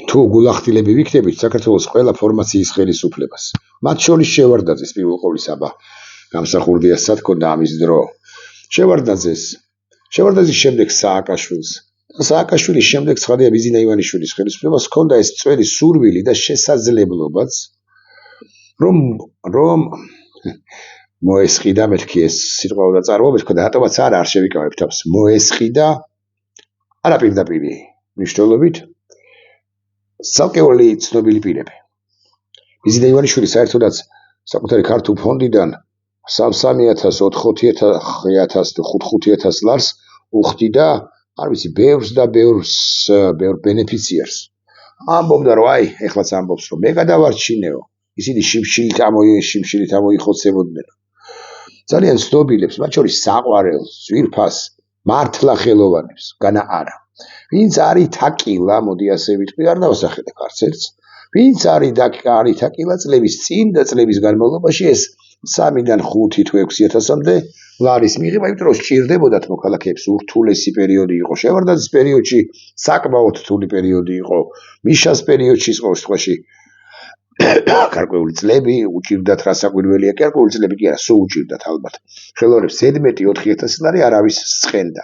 თუ გულახდილები ვიქნებით საქართველოს ყველა ფორმაციის ხელისუფლებას. მათ შორის შევარდაძის პირველ ყოვლისა გამსახურდია სათქონდა ამის დრო. შევარდაძის შემდეგ სააკაშვილს. სააკაშვილის შემდეგ ცხადია ბიზინა ივანიშვილის ხელისუფლებას ჰქონდა ეს წვერი სურვილი და შესაძლებლობაც, რომ მოესყიდა მეთქი ეს სიტყვა და წარმოებით ხოდა რატომაც არ შევიკავებ თავს მოესყიდა არა პირდაპირი მნიშვნელობით ცალკეული ცნობილი პირები. ბიზინა ივანიშვილი საერთოდაც საკუთარი ქართულ ფონდიდან 3-3000, 4-5000 თუ 5-5000 ლარს უხდიდა, არ ვიცი, ბევრს და ბევრ ბენეფიციარს. ამბობდა რომ აი, ეხლაც ამბობს რომ მე გადავარჩინეო, ისინი შიმშილით ამოიხოცებოდნენ. ძალიან ცნობილებს, მათ შორის საყვარელს, ძვირფას, მართლა ხელოვანებს, განა არა. ვინც არის თაკილა, მოდი ასე ვიტყვი, არ დავასახელებ არც ერთს. ვინც არის თაკილა წლების წინ და წლების განმავლობაში ეს 3-დან 5 თუ 6000-მდე ლარის მიღება, იმიტომ რომ სჭირდებოდათ მოქალაქეებს ურთულესი პერიოდი იყო. შევარდაძის პერიოდში საკმაოდ რთული პერიოდი იყო. მიშას პერიოდში ყოველ შემთხვევაში გარკვეული წლები უჭირდათ რასაკვირველია, გარკვეული წლები კი არა, სულ უჭირდათ ალბათ. ხელოვნებს 17-4000 ლარი არავის სწყენდა.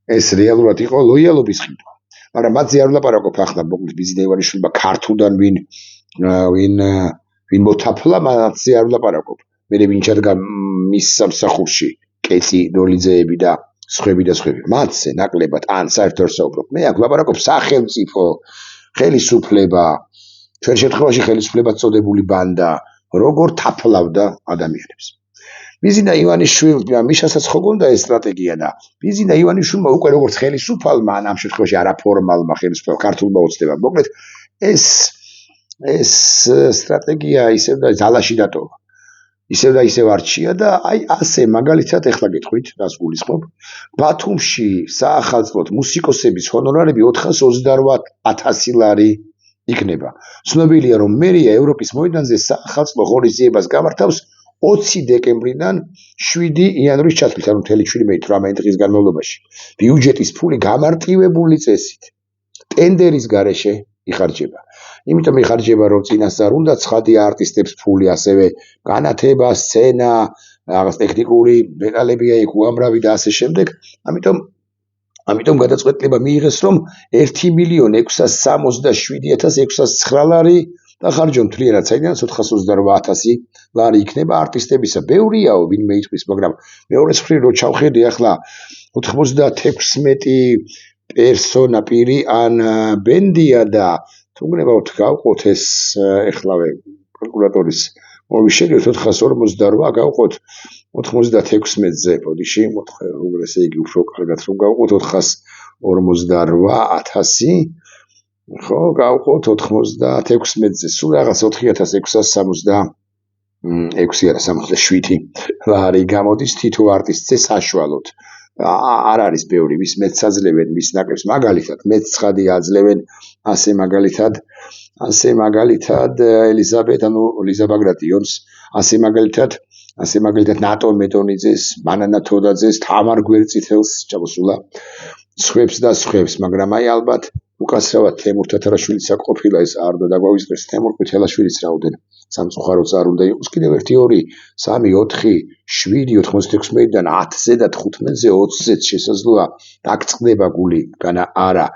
ეს რეალურად იყო ლოიალობის ხიდვა. მაგრამ მათზე არ ვლაპარაკობ ახლა მოკლედ ბიზინა ივანიშვილმა ქართულიდან ვინ მოთაფლა, მათზე არ ვლაპარაკობ. მე ვინ ჩადგა მის სამსახურში, კეცი დოლიძეები და სხვები. მათზე ნაკლებად ან საერთოდ საუბრობ. მე აქ ვლაპარაკობ სახელმწიფო, ხელისუფლება, ჩვენ შემთხვევაში ხელისუფლება წოდებული ბანდა, როგორ თაფლავდა ადამიანებს. ბიზინა ივანიშვილმა მიშასაც ხო გონდა ეს სტრატეგია და ბიზინა ივანიშვილმა უკვე როგორც ხელისუფალმა, ამ შემთხვევაში არაფორმალმა ხელისუფალმა ქართულმა უცდება. მოკლედ ეს სტრატეგია ისევ და ძალაში დატოვა. ისევ და ისევ არჩია და აი ასე მაგალითად ეხლა გეტყვით, რას გულისხმობ. ბათუმში საახალწლოდ მუსიკოსების ჰონორარები 428,000 ლარი იქნება. ცნობილია რომ მერია ევროპის მოედანზე საახალწლო ღონისძიებას გამართავს 20 დეკემბრიდან 7 იანვრის ჩათვლით, ანუ მთელი 18 დღის განმავლობაში. ბიუჯეტის ფული გამარტივებული წესით ტენდერის გარეშე იხარჯება. იმიტომ იხარჯება რომ წინასწარ უნდა ცხადია არტისტებს ფული, ასევე განათება, სცენა, რაღაც ტექნიკური მეტალებია იქ უამრავი და ასე შემდეგ. ამიტომ გადაწყვეტილება მიიღეს რომ 1,667,609 ლარი დახარჯონ მთლიანად, საიდანაც 428,000 ლარი იქნება არტისტებისა. ბევრიაო ვინმე იტყვის, მაგრამ მეორეს მხრივ რო ჩავხედე ახლა 96 პერსონა პირი ან ბენდია და თუ გნებავთ გავყოთ ეს ეხლავე კალკულატორის მოვიშელიოთ 448 გავყოთ 96-ზე ბოდიში, ესე იგი უფრო კარგად რომ გავყოთ 448,000, ხო, გავყოთ 96-ზე, სულ რაღაც 4,667 ლარი გამოდის თითო არტისტზე საშუალოდ. არ არის ბევრი, ვის მეც აძლევენ, ვის ნაკლებს, მაგალითად, მეც ცხადია აძლევენ, ასე მაგალითად ელიზაბეთ, ანუ ლიზა ბაგრატიონს, ასე მაგალითად ნატო მეტონიძეს, მანანა თოდაძეს, თამარ გვერდწითელს ჩამოსულა, სხვებს, მაგრამ აი ალბათ უკაცრავად თემურ თათარაშვილიც აქ ყოფილა, ეს არ უნდა დაგვავიწყდეს, თემურ ყვითელაშვილიც რაოდენ სამწუხაროდ არ უნდა იყოს, კიდევ 1, 2, 3, 4, 7, 96-დან 10-ზე და 15-ზე, 20-ზეც შესაძლოა დაგწყდება გული, განა არა.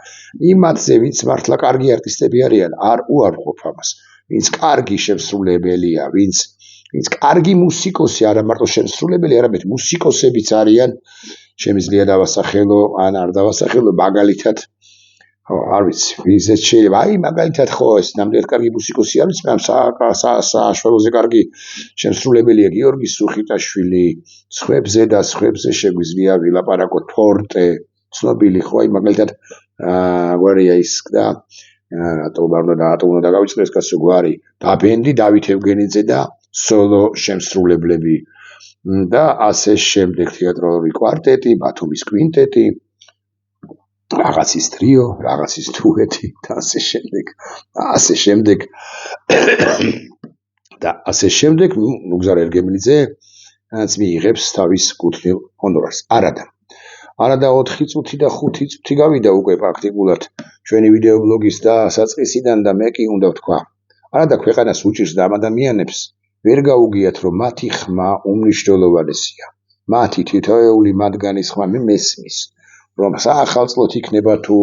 იმათზე, ვინც მართლა კარგი არტისტები არიან, არ უარყოფ ამას. ვინც კარგი შემსრულებელია, ვინც კარგი მუსიკოსი, არა მარტო შემსრულებელი, არამედ მუსიკოსებიც არიან, შემიძლია დავასახელო, ან არ დავასახელო, მაგალითად არ ვიცი, ვიზეც შეიძლება, აი მაგალითად ხო ეს ნამდვილად კარგი მუსიკოსი არ ვიცი, მაგრამ სააშუალოზე კარგი შემსრულებელია გიორგი სუხიტაშვილი, სხვებზე შეგვიძლია ვილაპარაკოთ, ფორტე, ცნობილი ხო, აი მაგალითად გვარია ის და რატომ უნდა გავიწყდეს კაცო გვარი, და ბენდი დავით ევგენიძე და სოლო შემსრულებლები და ასე შემდეგ, თეატრალური კვარტეტი, ბათუმის კვინტეტი, რაღაცის ტრიო, რაღაცის დუეტი და ასე შემდეგ. ნუგზარ ერგემლიძე მიიღებს თავის კუთვნილ ჰონორარს. არადა. არადა 4 წუთი და 5 წუთი გავიდა უკვე პრაქტიკულად ჩვენი ვიდეო ბლოგის და საწყისიდან და მე კი უნდა ვთქვა. არადა ქვეყანას უჭირს და ამ ადამიანებს ვერ გაუგიათ რომ მათი ხმა უმნიშვნელოვანესია. მათი თითოეული მათგანის ხმა მე მესმის რომ საახალწლოდ იქნება თუ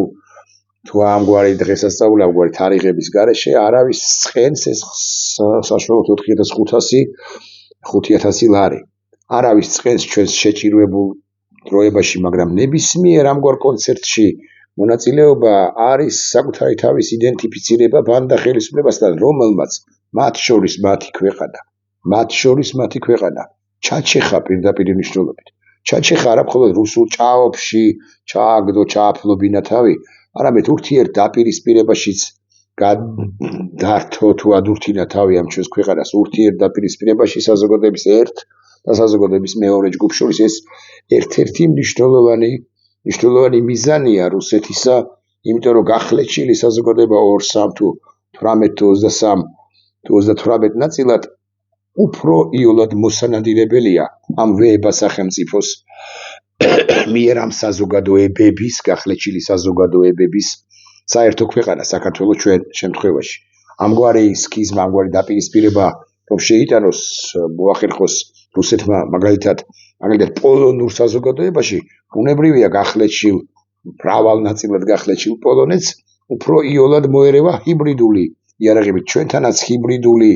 ამგვარი დღესასწაული ამგვარი თარიღების გარეშე არავის წყენს ეს საშუალოდ 4500 ლარი. არავის წყენს ჩვენს შეჭირვებულ დროებაში, მაგრამ ნებისმიერ ამგვარ კონცერტში მონაწილეობა არის საკუთარი თავის იდენტიფიცირება ბანდა ხელისუფლებასთან, რომელმაც მათ შორის მათი ქვეყანა ჩაჩეხა პირდაპირ მნიშვნელობით. ჩაჩეხა არა მხოლოდ რუსულ ჭაობში ჩააგდო ჩააფლობინა თავი, არამედ ურთიერთდაპირისპირებაშიც გადართო თუ ადურთინა თავი ამ ჩვენს ქვეყანას ურთიერთდაპირისპირებაში საზოგადოების ერთ და საზოგადოების მეორე ჯგუფ შორის ეს ერთ-ერთი მნიშვნელოვანი მიზანია რუსეთისა, იმიტომ რომ გახლეჩილი საზოგადოება 2-3 თუ 18 თუ 23 თუ 38 ნაწილად უფრო იოლად მოსანადირებელია ამ ვეება სახელმწიფოს მიერ ამ საზოგადოებების გახლეჩილი საზოგადოებების საერთო ქვეყანა საქართველოს ჩვენ შემთხვევაში. ამგვარი სქიზმა, ამგვარი დაპირისპირება რომ შეიტანოს მოახერხოს რუსეთმა მაგალითად პოლონურ საზოგადოებაში, უნებრივია გახლეჩილ მრავალ ნაწილად გახლეჩილ პოლონეთს უფრო იოლად მოერევა ჰიბრიდული იარაღებით. ჩვენთანაც ჰიბრიდული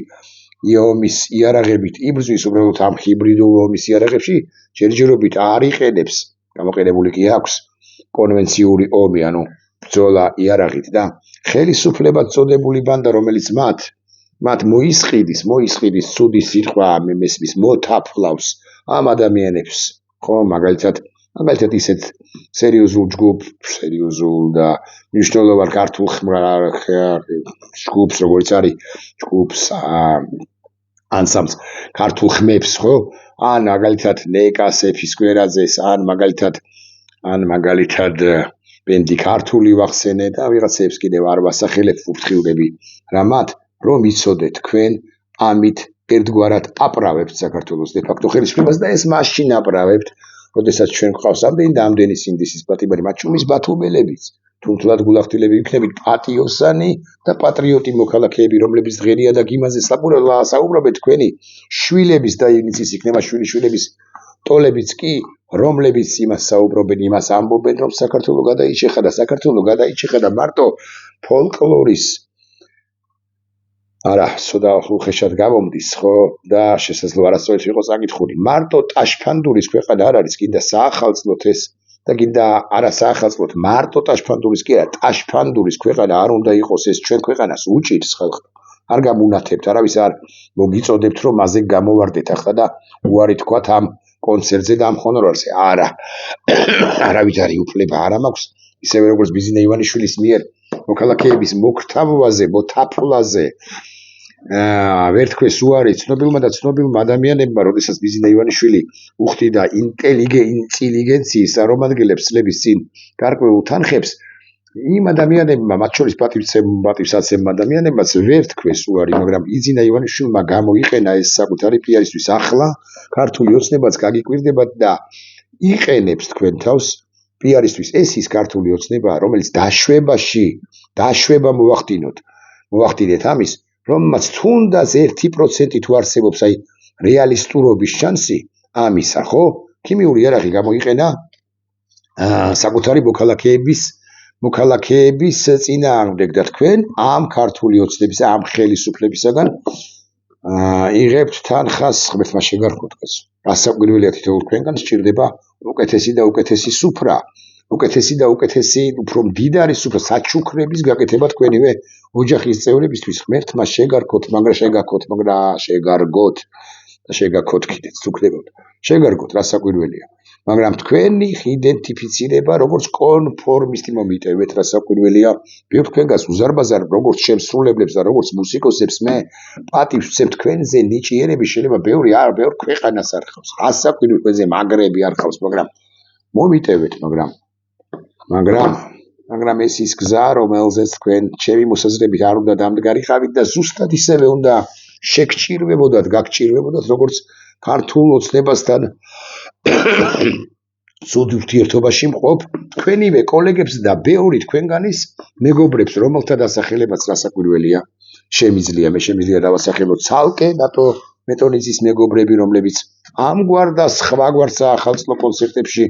ომის იარაღებით იბრძვის, უბრალოდ ამ ჰიბრიდულ ომის იარაღებში ჯერჯერობით არ იყენებს, გამოყენებული კი აქვს კონვენციური ომი, ანუ ბრძოლა იარაღით და ხელისუფლებად წოდებული ბანდა, რომელიც მათ მოისყიდის ცუდი სიტყვა მესმის მოთაფლავს ამ ადამიანებს, ხო, მაგალითად ისეთ სერიოზულ და მნიშვნელოვან ქართულ ჯგუფს, როგორც არის ჯგუფს ანსამბლს ქართულ ხმებს, ხო? ან მაგალითად ნეკას ეფისკვერაძეს, ან მაგალითად ბენდი ქართული ვახსენე და ვიღაცებს კიდევ არ ვასახელებ ვფრთხილდები რა მათ რომ იცოდეთ თქვენ ამით ერთგვარად აპრავებთ საქართველოს დე ფაქტო ხელისუფლებას და ეს მაშინ აპრავებთ, როდესაც ჩვენ გვყავს ამდენი სინდისის პატიმარი მათ შორის ბათუმელებიც, თუმთლად გულახდილები იქნებით პატიოსანი და პატრიოტი მოქალაქეები, რომლებიც დღერია და გიმაზე საუბრობენ თქვენი შვილების და ინიცის იქნება შვილიშვილების ტოლებიც კი, რომლებიც იმას საუბრობენ, იმას ამბობენ, რომ საქართველო გადაიჭეხა და მარტო ფოლკლორის არა, სოდა უხეშად გამომდის, ხო, და შესაძლოა არასწორად იყოს წაკითხული. მარტო ტაშფანდურის ქვეყანა არ არის, კიდე საახალწლოდ ეს და კიდე არა საახალწლოდ, მარტო ტაშფანდურის კი არა, ტაშფანდურის ქვეყანა არ უნდა იყოს ეს ჩვენ ქვეყანას უჭირს ხალხო. არ გამუნათებთ, არავის არ მოგიწოდებთ, რომ მასზე გამოვარდეთ ახლა და უარი თქვათ ამ კონცერტზე და ამ ჰონორარზე. არა. არავითარი უფლება არ მაქვს, ისევე როგორც ბიზინა ივანიშვილის მიერ მოქალაქეების მოთაფლაზე ვერ თქვეს უარი ცნობილმა და ცნობილმა ადამიანებმა, როდესაც ბიზინა ივანიშვილი უხდიდა ინტელიგენციის წარმომადგენლებს წლების წინ გარკვეულ თანხებს, იმ ადამიანებმა, მათ შორის პატივსაცემ ადამიანებმაც ვერ თქვეს უარი, მაგრამ ბიზინა ივანიშვილმა გამოიყენა ეს საკუთარი პიარისთვის. ახლა ქართული ოცნებაც გაგიკვირდებათ და იყენებს თქვენ თავს პიარისთვის. ეს ის ქართული ოცნება, რომელიც დაშვება მოვახდინეთ ამის, რომელმაც თუნდაც 1% თუ არსებობს აი რეალისტურობის შანსი ამისა, ხო? ქიმიური იარაღი გამოიყენა საკუთარი მოქალაქეების წინააღმდეგ და თქვენ ამ ქართული ოცნების, ამ ხელისუფლებისაგან იღებთ თანხას, ღმერთმა შეგარქოთ კაცო. გასაკვირველია თითოეულ თქვენგან სჭირდება უკეთესი და უკეთესი სუფრა, უკეთესი და უკეთესი უფრო მდიდარი სუფრა საჩუქრების გაკეთება თქვენივე ოჯახის წევრებისთვის. ღმერთმა შეგარქოთ, შეგარგოთ კიდეც თუ ხდებოდ. შეგარგოთ, რა საკვირველია. მაგრამ თქვენი იდენტიფიცირება როგორც კონფორმისტი მომიტევეთ, რა საკვირველია. ბევრ თქვენგანს უზარმაზარ როგორც შემსრულებლებს და როგორც მუსიკოსებს მე პატივს ვცემ თქვენზე ნიჭიერები შეიძლება ბევრ ქვეყანას არ ხავს. რა საკვირველია თქვენზე მაგრები არ ხავს, მაგრამ მომიტევეთ, მაგრამ ეს ის გზა, რომელზეც თქვენ ჩემი მოსაზრებით არ უნდა დამდგარიყავით და ზუსტად ისევე უნდა გაგჭირვებოდათ, როგორც ქართულ ოცნებასთან სულ ურთიერთობაში მყოფ თქვენივე კოლეგებს და ბევრი თქვენგანის მეგობრებს, რომელთა დასახელებაც გასაკვირველია, შემიძლია დავასახელოთ ცალკე დატო მეტონიძის მეგობრები, რომლებიც ამგვარ და სხვაგვარ საახალწლო კონცერტებში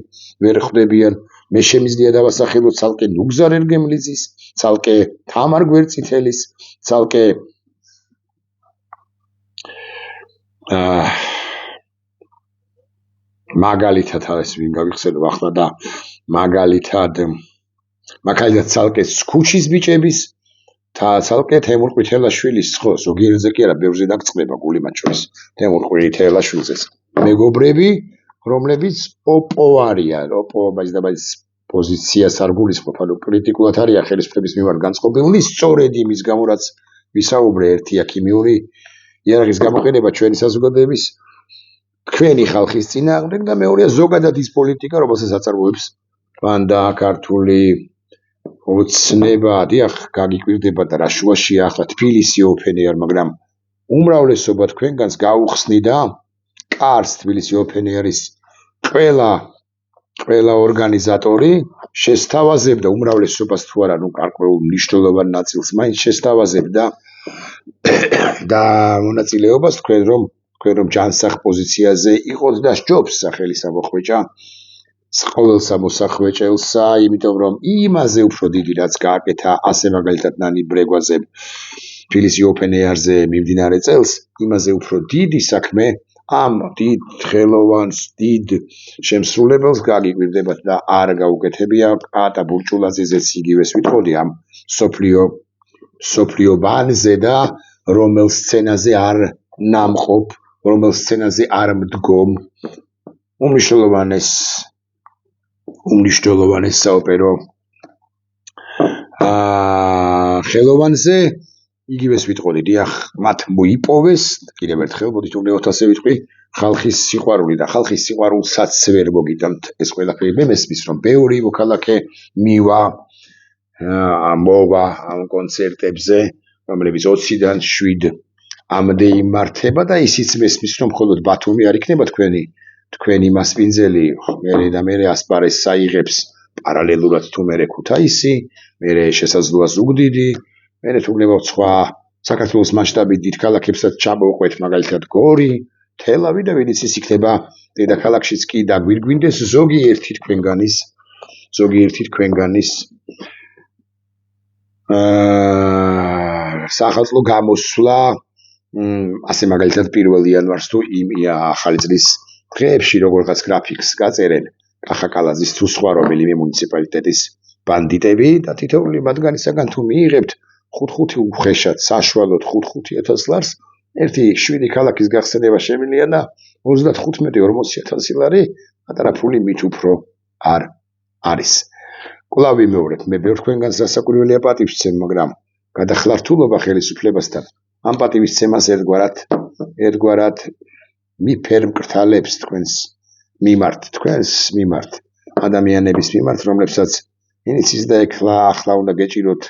ვერ ხვდებიან. მე შემიძლია დავასახელოთ ცალკე ნუგზარ ერგემლიძის, ცალკე თამარ გვერწითელის, ცალკე მაგალითად არის ვინ გავიხსენებ ახლა და მაგალითად ცალკე სქუჩის ბიჭების და ცალკე თემურ ყვითელაშვილის, ხო, ზოგიერთზე კი არა, ბევრზე დაგწყდება გული მათ შორის თემურ ყვითელაშვილზეც მეგობრები, რომლებიც ოპო არიან, ბაის პოზიციას არ გულისხმობ, ანუ კრიტიკულად არიან ხელისუფლების მიმართ განწყობილნი, სწორედ იმის გამო, რაც ვისაუბრე, ერთია ქიმიური იარაღის გამოყენება ჩვენი საზოგადოების თქვენი ხალხის წინააღმდეგ და მეორეა ზოგადად ის პოლიტიკა, რომელსაც აწარმოებს ბანდა ქართული ოცნება, დიახ, გაგიკვირდება და რა შუაშია ახლა თბილისი open air, მაგრამ უმრავლესობა თქვენგანს გაუხსნიდა კარს თბილისი open air-ის ყველა ორგანიზატორი შესთავაზებდა უმრავლესობას თუ არა, გარკვეულ მნიშვნელოვან ნაწილს მაინც შესთავაზებდა და მონაწილეობას თქვენ რომ ჯანსაღ პოზიციაზე იყოთ და სჯობს სახელის ამოხვეჭა ყოველსა მოსახვეჭელსა, იმიტომ რომ იმაზე უფრო დიდი რაც გააკეთა ასე მაგალითად ნანი ბრეგვაზე თბილისი open air-ზე მიმდინარე წელს, იმაზე უფრო დიდი საქმე ამ დიდ ხელოვანს, დიდ შემსრულებელს გაგიკვირდებათ და არ გაუკეთებია კატა ბურჭულაძეზეც იგივეს ვიტყოდი ამ სოფლიო ბანზე და რომელ სცენაზე არ ნამყოფ, რომელ სცენაზე არ მდგომ უმნიშვნელოვანეს საოპერო ხელოვანზე იგივეს ვიტყოდი, დიახ, მათ მოიპოვეს, კიდევ ერთხელ მოდით უგნებოთ ასე ვიტყვი, ხალხის სიყვარული და ხალხის სიყვარულსაც ვერ მოგიტანთ ეს ყველაფერი. მე მესმის რომ ბევრი მოქალაქე მოვა ამ კონცერტებზე, რომლებიც 20-დან 7 ამდე იმართება და ისიც მესმის რომ მხოლოდ ბათუმი არ იქნება თქვენი მასპინძელი, მე ასპარეზს აიღებს პარალელურად თუ მე ქუთაისი, მე შესაძლოა ზუგდიდი, მე თუ გნებავთ სხვა საქართველოს მასშტაბით დიდ ქალაქებსაც ჩამოვყვეთ, მაგალითად გორი, თელავი და ვინც ის იქნება დედაქალაქშიც კი დაგვირგვინდეს ზოგიერთი თქვენგანის სახალხო გამოსვლა, ასე მაგალითად 1 იანვარს თუ ახალი წლის დღეებში როგორღაც გრაფიკს გაწერენ კახაკალაძის თუ სხვა რომელიმე მუნიციპალიტეტის ბანდიტები და თითოეული მათგანისაგან თუ მიიღებთ 5 უხეშად საშუალოდ 5-5,000 ლარს, ერთი 7 ქალაქის გახსენება შემიძლია და 35-40,000 ლარი პატარა ფული მით უფრო არ არის. კვლავ ვიმეორებ, მე ბევრ თქვენგანს დასაკვირველია პატივისცემ, მაგრამ გადახლართულობა ხელისუფლებასთან ამ პატივისცემას ერთგვარად მიფერმკრთალებს თქვენს მიმართ, ადამიანების მიმართ, რომლებსაც ინიცის და ახლა უნდა გეჭიროთ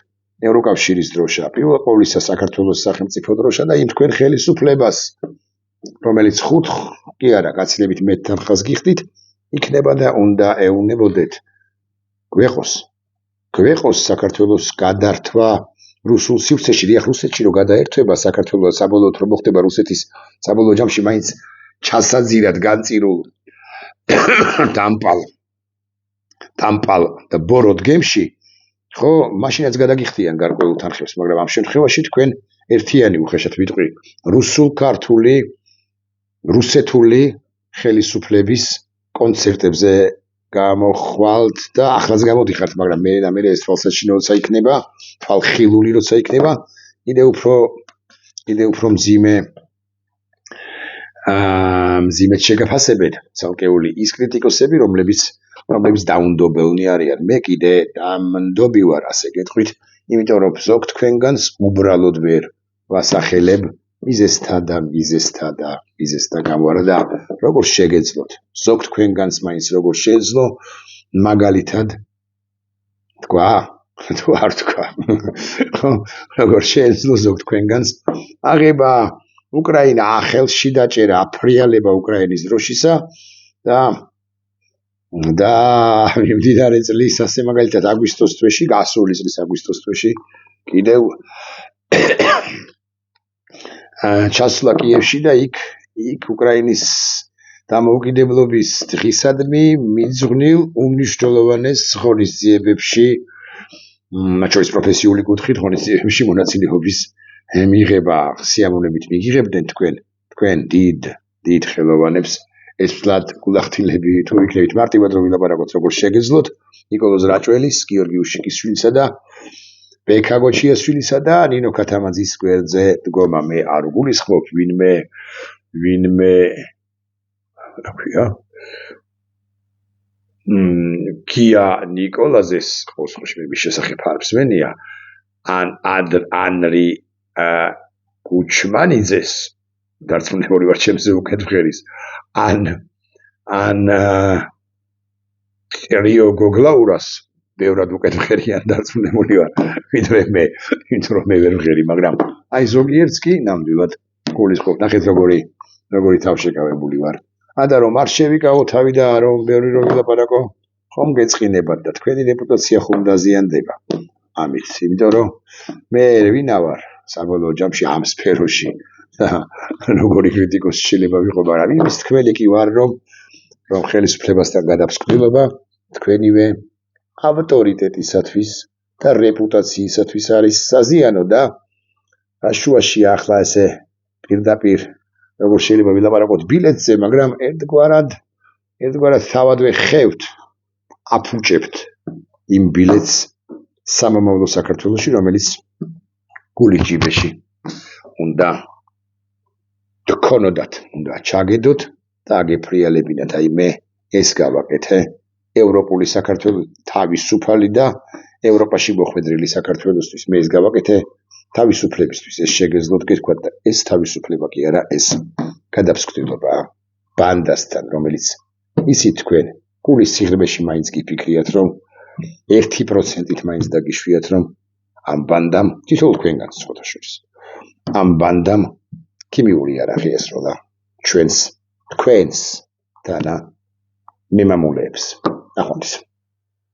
ევროკავშირის დროშა, პირველ ყოვლისა საქართველოს სახელმწიფო დროშა და იმ თქვენ ხელისუფლებას, რომელიც 5 კი არა, გაცილებით მეტ თანხას გიხდით, იქნება და უნდა ეუნებოდეთ გვეყოს საქართველოს გადართვა რუსულ სივრცეში. დიახ, რუსეთში რო გადაერთვება საქართველოს საბოლოოდ რომ მოხდება რუსეთის საბოლოო ჯამში მაინც ჩასაძირად განწირულ დამპალ და ბოროტ გემში, ხო, მაშინაც გადაგიხდიან გარკვეულ თანხებს, მაგრამ ამ შემთხვევაში თქვენ ერთიანი უხეშად ვიტყვი რუსეთული ხელისუფლების კონცერტებზე გამოხვალთ და ახლაც გამოდიხართ, მაგრამ მე ეს თვალსაჩინო როცა იქნება, თვალხილული როცა იქნება, კიდევ უფრო მძიმედ შეგაფასებენ ცალკეული ის კრიტიკოსები, რომლებიც დაუნდობელნი არიან. მე კიდე დამდობი ვარ, ასე გეტყვით, იმიტომ რომ ზოგ თქვენგანს უბრალოდ ვერ ვასახელებ მიზესთა გამო არა და როგორ შეგეძლოთ, ზოგ თქვენგანს მაინც როგორ შეეძლო, მაგალითად თქვა, თუ არ თქვა, როგორ შეეძლო ზოგ თქვენგანს აღება უკრაინა ახელში დაჭერა, აფრიალება უკრაინის დროშისა და და მიმდინარე წლის ასე მაგალითად აგვისტოს თვეში, გასული წლის აგვისტოს თვეში კიდევ ჩასვლა კიევში და იქ უკრაინის დამოუკიდებლობის დღისადმი მიძღვნილ უმნიშვნელოვანეს ღონისძიებებში, მათ შორის პროფესიული კუთხით ღონისძიებებში მონაწილეობის მიღება სიამოვნებით მიგიღებდნენ თქვენ დიდ ხელოვანებს. ეს ვთლად გულახდილები თუ იქნებით მარტივად რომ ვილაპარაკოთ როგორ შეგეძლოთ ნიკოლოზ რაჭველის, გიორგი უშიკიშვილისა და ბექა გოჩიაშვილისა და ნინო ქათამაძის გვერდზე დგომა. მე არ გულისხმობ ვინმე რა ქვია კია ნიკოლაზეს խոսքը მის შესახებ არც მენია ან ანრი კუჩმანიძეს დარწმუნებული ვარ ჩემზე უკეთ ღერის ან ერიო გოგლაურას ბევრად უკეთ ღერიან დარწმუნებული ვარ ვიდრე მე ვერ ღერი მაგრამ აი ზოგიერთს კი ნამდვილად გულისხმობ ნახეთ როგორი თავშეკავებული ვარ და რომ არ შევიკავო თავი და რომ ბევრი რომ ვილაპარაკო ხომ გეწყინებათ და თქვენი რეპუტაცია ხომ დაზიანდება ამით იმიტომ რომ მე ვინა ვარ საბოლოო ჯამში ამ სფეროში როგორი კრიტიკოსი შეიძლება ვიყო მაგრამ იმის თქმელი კი ვარ რომ ხელისუფლებასთან გადაფსკვლელობა თქვენივე ავტორიტეტისათვის და რეპუტაციისათვის არის საზიანო და აშუაში ახლა ესე პირდაპირ როგორ შეიძლება ვილაპარაკოთ ბილეთზე მაგრამ ერთგვარად თავადვე ხევთ აფუჭებთ იმ ბილეთს სამომავლო საქართველოში რომელიც გულის ჯიბეში უნდა გქონოდათ უნდა ჩაგედოთ და აგეფრიალებინათ აი მე ეს გავაკეთე ევროპული საქართველოს თავისუფალი და ევროპაში მოხვედრილი საქართველოსთვის მე ეს გავაკეთე თავისუფლებისთვის ეს შეგეძლოთ გეთქვათ და ეს თავისუფლება კი არა ეს გადაფსკვლელობაა ბანდასთან რომელიც ისიც თქვენ გულის სიღრმეში მაინც გიფიქრიათ რომ 1%-ით მაინც დაგიშვიათ რომ ამ ბანდამ თითოეულ თქვენგანს სხვათა შორის ამ ბანდამ ქიმიური არაღი ესროლა თქვენს და მემამულეებს ნახვამდის